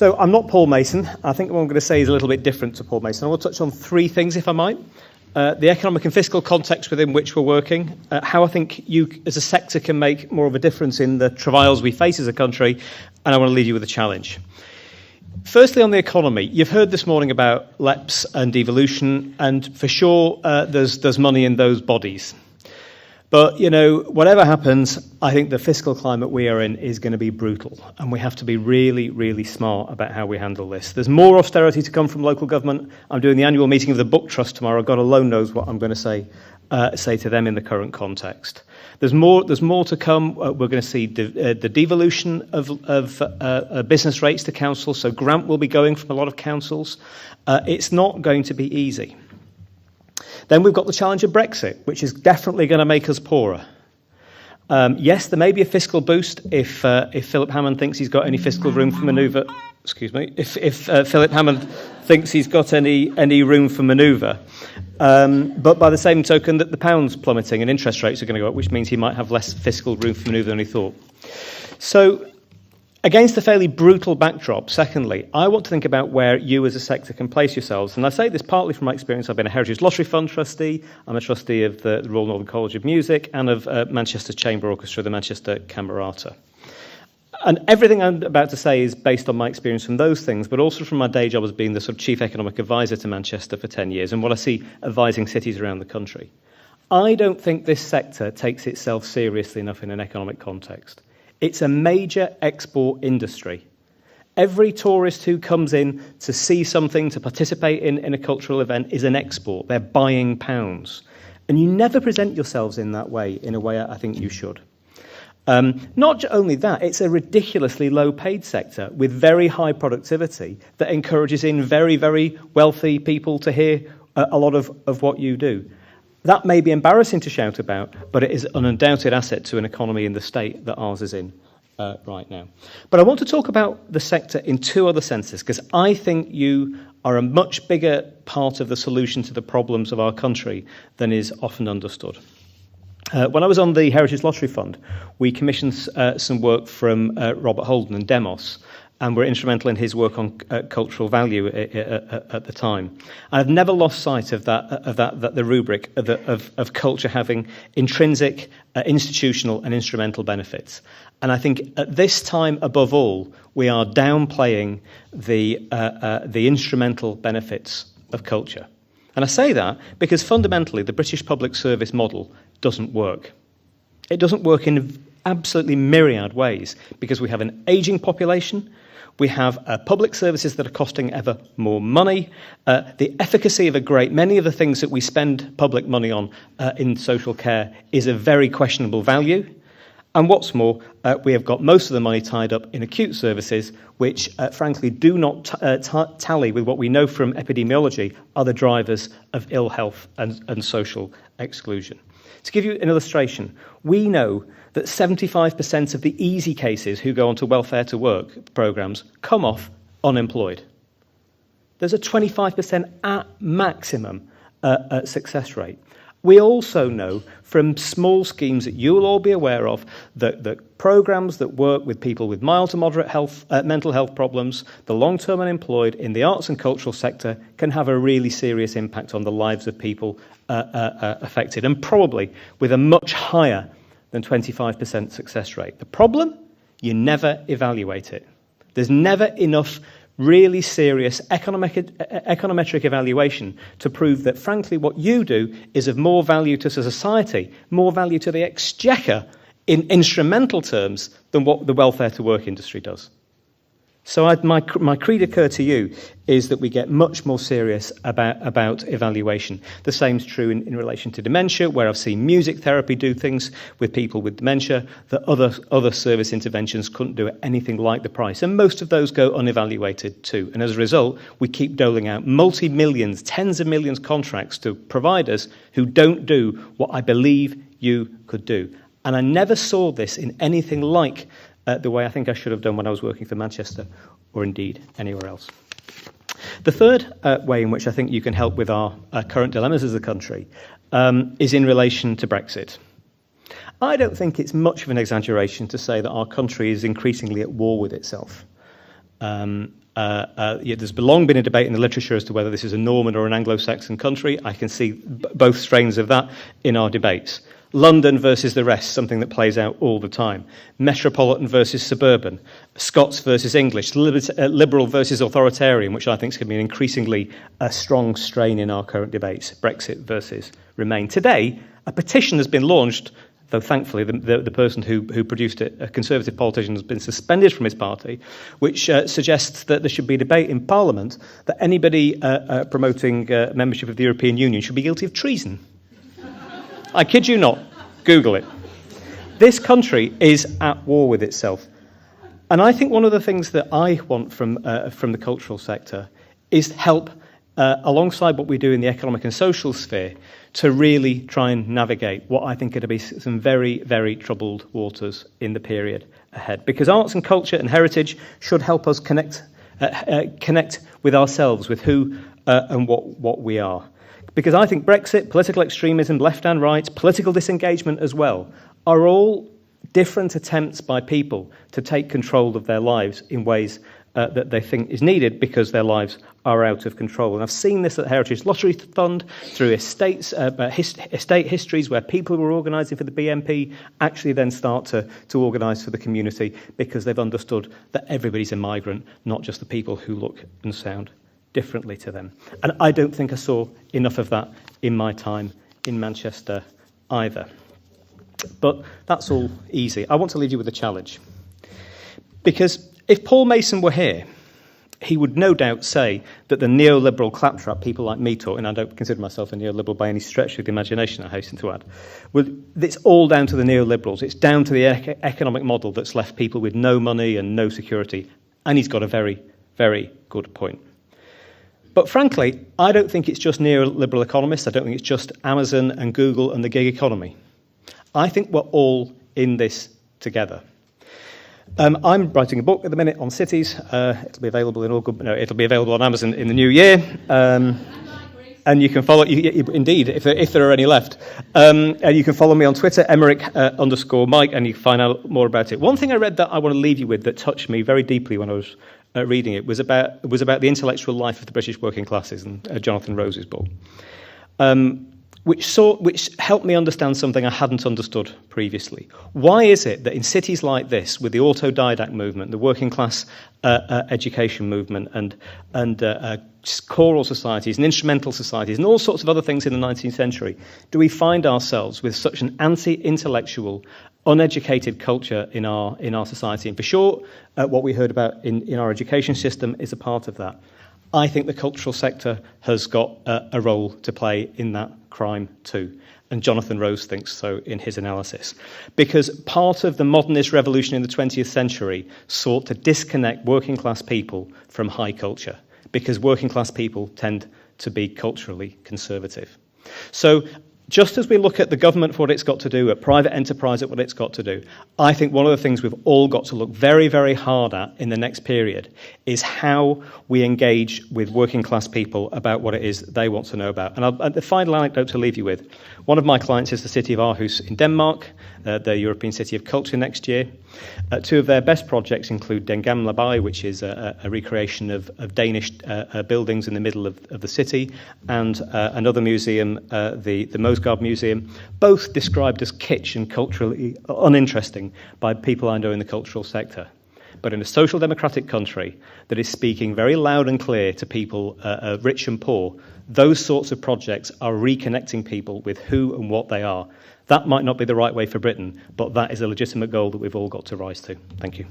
So I'm not Paul Mason. I think what I'm going to say is a little bit different to Paul Mason. I will touch on three things, if I might. The economic and fiscal context within which we're working, how I think you as a sector can make more of a difference in the travails we face as a country, and I want to leave you with a challenge. Firstly, on the economy, you've heard this morning about LEPs and devolution, and for sure there's money in those bodies. But, whatever happens, I think the fiscal climate we are in is going to be brutal, and we have to be really, really smart about how we handle this. There's more austerity to come from local government. I'm doing the annual meeting of the Book Trust tomorrow. God alone knows what I'm going to say to them in the current context. There's more to come. We're going to see the devolution of business rates to councils, so grant will be going from a lot of councils. It's not going to be easy. Then we've got the challenge of Brexit, which is definitely going to make us poorer. Yes, there may be a fiscal boost if Philip Hammond thinks he's got any fiscal room for manoeuvre. Excuse me. If Philip Hammond thinks he's got any room for manoeuvre. But by the same token, that the pound's plummeting and interest rates are going to go up, which means he might have less fiscal room for manoeuvre than he thought. So, against the fairly brutal backdrop, secondly, I want to think about where you as a sector can place yourselves. And I say this partly from my experience. I've been a Heritage Lottery Fund trustee. I'm a trustee of the Royal Northern College of Music and of Manchester Chamber Orchestra, the Manchester Camerata. And everything I'm about to say is based on my experience from those things, but also from my day job as being the sort of chief economic advisor to Manchester for 10 years and what I see advising cities around the country. I don't think this sector takes itself seriously enough in an economic context. It's a major export industry. Every tourist who comes in to see something, to participate in a cultural event, is an export. They're buying pounds. And you never present yourselves in that way, in a way I think you should. Not only that, it's a ridiculously low-paid sector with very high productivity that encourages in very, very wealthy people to hear a lot of what you do. That may be embarrassing to shout about, but it is an undoubted asset to an economy in the state that ours is in right now. But I want to talk about the sector in two other senses, because I think you are a much bigger part of the solution to the problems of our country than is often understood. When I was on the Heritage Lottery Fund, we commissioned some work from Robert Holden and Demos, and were instrumental in his work on cultural value at the time. And I've never lost sight of the rubric of culture having intrinsic, institutional, and instrumental benefits. And I think at this time, above all, we are downplaying the instrumental benefits of culture. And I say that because fundamentally, the British public service model doesn't work. It doesn't work in absolutely myriad ways because we have an ageing population. We have public services that are costing ever more money. The efficacy of a great many of the things that we spend public money on in social care is of very questionable value. And what's more, we have got most of the money tied up in acute services, which frankly do not tally with what we know from epidemiology are the drivers of ill health and social exclusion. To give you an illustration, we know that 75% of the easy cases who go onto welfare to work programs come off unemployed. There's a 25% at maximum success rate. We also know from small schemes that you will all be aware of that programs that work with people with mild to moderate mental health problems, the long-term unemployed in the arts and cultural sector can have a really serious impact on the lives of people affected, and probably with a much higher than 25% success rate. The problem? You never evaluate it. There's never enough really serious econometric evaluation to prove that, frankly, what you do is of more value to society, more value to the exchequer in instrumental terms than what the welfare to work industry does. So my credo to you is that we get much more serious about evaluation. The same's true in relation to dementia, where I've seen music therapy do things with people with dementia that other service interventions couldn't do at anything like the price. And most of those go unevaluated too. And as a result, we keep doling out multi-millions, tens of millions contracts to providers who don't do what I believe you could do. And I never saw this in anything like the way I think I should have done when I was working for Manchester, or indeed anywhere else. The third way in which I think you can help with our current dilemmas as a country is in relation to Brexit. I don't think it's much of an exaggeration to say that our country is increasingly at war with itself. There's long been a debate in the literature as to whether this is a Norman or an Anglo-Saxon country. I can see both strains of that in our debates. London versus the rest, something that plays out all the time. Metropolitan versus suburban. Scots versus English. Liberal versus authoritarian, which I think is going to be an increasingly strong strain in our current debates. Brexit versus Remain. Today, a petition has been launched, though thankfully the person who produced it, a Conservative politician, has been suspended from his party, which suggests that there should be a debate in Parliament that anybody promoting membership of the European Union should be guilty of treason. I kid you not. Google it. This country is at war with itself. And I think one of the things that I want from the cultural sector is help, alongside what we do in the economic and social sphere, to really try and navigate what I think are going to be some very, very troubled waters in the period ahead. Because arts and culture and heritage should help us connect with ourselves, with who and what we are. Because I think Brexit, political extremism, left and right, political disengagement as well, are all different attempts by people to take control of their lives in ways that they think is needed because their lives are out of control. And I've seen this at the Heritage Lottery Fund, through estate histories where people who were organising for the BNP actually then start to organise for the community because they've understood that everybody's a migrant, not just the people who look and sound differently to them. And I don't think I saw enough of that in my time in Manchester either. But that's all easy. I want to leave you with a challenge. Because if Paul Mason were here, he would no doubt say that the neoliberal claptrap people like me taught, and I don't consider myself a neoliberal by any stretch of the imagination, I hasten to add, it's all down to the neoliberals. It's down to the economic model that's left people with no money and no security. And he's got a very, very good point. But frankly, I don't think it's just neoliberal economists. I don't think it's just Amazon and Google and the gig economy. I think we're all in this together. I'm writing a book at the minute on cities. It'll be available it'll be available on Amazon in the new year. And you can follow, indeed, if there are any left. And you can follow me on Twitter, Emmerich_Mike, and you can find out more about it. One thing I read that I want to leave you with that touched me very deeply when I was reading it was about the intellectual life of the British working classes, and Jonathan Rose's book, which helped me understand something I hadn't understood previously. Why is it that in cities like this, with the autodidact movement, the working class education movement, and choral societies and instrumental societies, and all sorts of other things in the 19th century, do we find ourselves with such an anti-intellectual, uneducated culture in our society? And for sure, what we heard about in our education system is a part of that. I think the cultural sector has got a role to play in that crime too. And Jonathan Rose thinks so in his analysis. Because part of the modernist revolution in the 20th century sought to disconnect working class people from high culture, because working class people tend to be culturally conservative. So just as we look at the government for what it's got to do, at private enterprise at what it's got to do, I think one of the things we've all got to look very, very hard at in the next period is how we engage with working class people about what it is they want to know about. And the final anecdote to leave you with, one of my clients is the city of Aarhus in Denmark, the European City of Culture next year. Two of their best projects include Den Gamle By, which is a recreation of Danish buildings in the middle of the city, and another museum, the Mosgaard Museum, both described as kitsch and culturally uninteresting by people I know in the cultural sector. But in a social democratic country that is speaking very loud and clear to people, rich and poor, those sorts of projects are reconnecting people with who and what they are. That might not be the right way for Britain, but that is a legitimate goal that we've all got to rise to. Thank you.